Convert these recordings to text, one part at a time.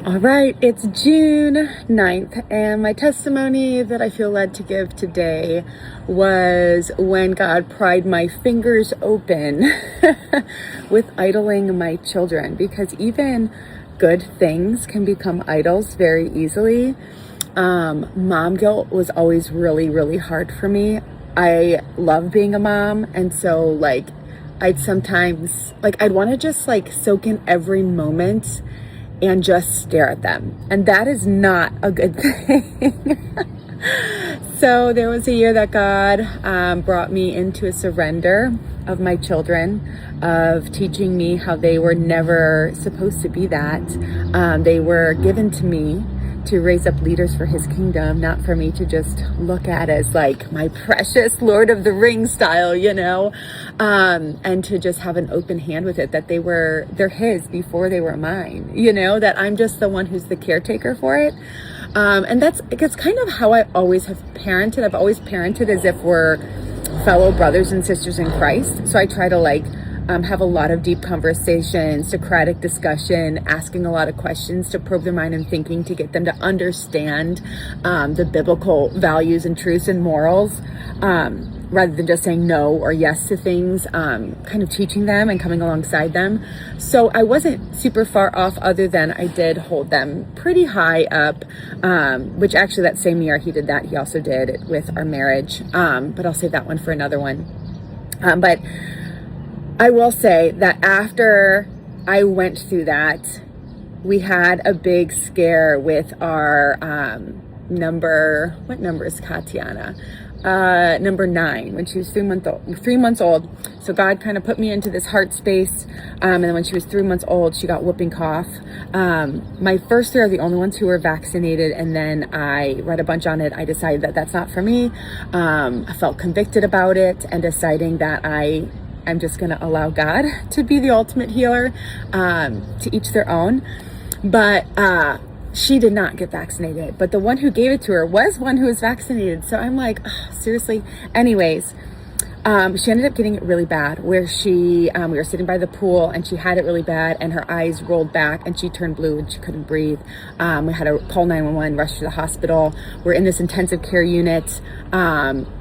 All right, it's June 9th, and my testimony that I feel led to give today was when God pried my fingers open with idling my children, because even good things can become idols very easily. Mom guilt was always really, really hard for me. I love being a mom, and so I'd sometimes I'd want to just soak in every moment and just stare at them. And that is not a good thing. So there was a year that God brought me into a surrender of my children, of teaching me how they were never supposed to be that. They were given to me to raise up leaders for his kingdom, not for me to just look at as my precious Lord of the Rings style, and to just have an open hand with it, that they're his before they were mine, that I'm just the one who's the caretaker for it. And that's kind of how I always have parented. I've always parented as if we're fellow brothers and sisters in Christ. So I try to have a lot of deep conversations, Socratic discussion, asking a lot of questions to probe their mind and thinking, to get them to understand the biblical values and truths and morals, rather than just saying no or yes to things, kind of teaching them and coming alongside them. So I wasn't super far off, other than I did hold them pretty high up, which actually that same year he did that. He also did it with our marriage, but I'll save that one for another one. But I will say that after I went through that, we had a big scare with our what number is Katiana? Number 9, when she was 3 months old. So God kind of put me into this heart space. And then when she was 3 months old, she got whooping cough. My first 3 are the only ones who were vaccinated. And then I read a bunch on it. I decided that that's not for me. I felt convicted about it, and deciding that I'm just going to allow God to be the ultimate healer, to each their own. But she did not get vaccinated, but the one who gave it to her was one who was vaccinated. So I'm like, oh, seriously? Anyways, she ended up getting it really bad, where we were sitting by the pool and she had it really bad, and her eyes rolled back and she turned blue and she couldn't breathe. We had to call 911, rush to the hospital. We're in this intensive care unit.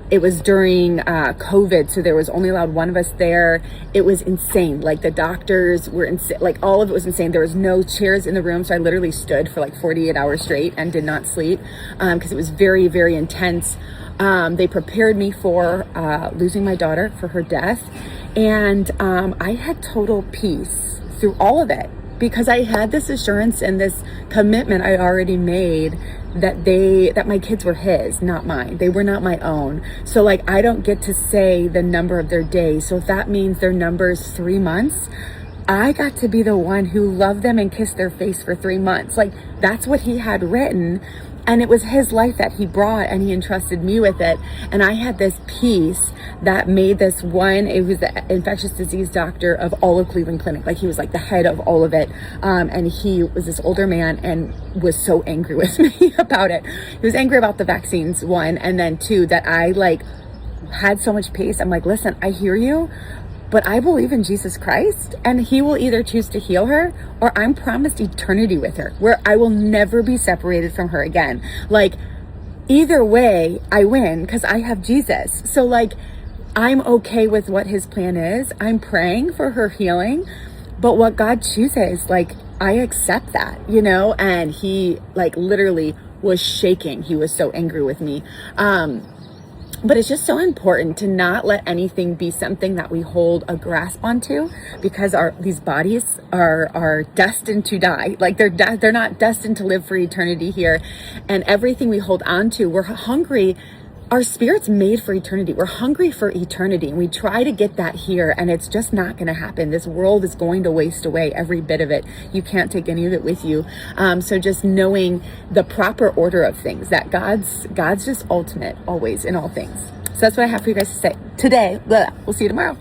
It was during COVID, so there was only allowed one of us there. It was insane. The doctors were insane. All of it was insane. There was no chairs in the room, so I literally stood for 48 hours straight and did not sleep, because it was very, very intense. They prepared me for losing my daughter, for her death, and I had total peace through all of it, because I had this assurance and this commitment I already made that my kids were his, not mine. They were not my own. So I don't get to say the number of their days. So if that means their number's 3 months, I got to be the one who loved them and kissed their face for 3 months. That's what he had written. And it was his life that he brought, and he entrusted me with it. And I had this peace that made this one, it was the infectious disease doctor of all of Cleveland Clinic. He was the head of all of it. And he was this older man and was so angry with me about it. He was angry about the vaccines, 1. And then 2, that I had so much peace. I'm listen, I hear you, but I believe in Jesus Christ, and he will either choose to heal her, or I'm promised eternity with her, where I will never be separated from her again. Either way, I win, because I have Jesus. So I'm okay with what his plan is. I'm praying for her healing, but what God chooses, I accept that, and he literally was shaking. He was so angry with me. But it's just so important to not let anything be something that we hold a grasp onto, because these bodies are destined to die. They're not destined to live for eternity here. And everything we hold on to, we're hungry. Our spirit's made for eternity. We're hungry for eternity, and we try to get that here, and it's just not going to happen. This world is going to waste away every bit of it. You can't take any of it with you. So just knowing the proper order of things, that God's just ultimate always in all things. So that's what I have for you guys to say today. We'll see you tomorrow.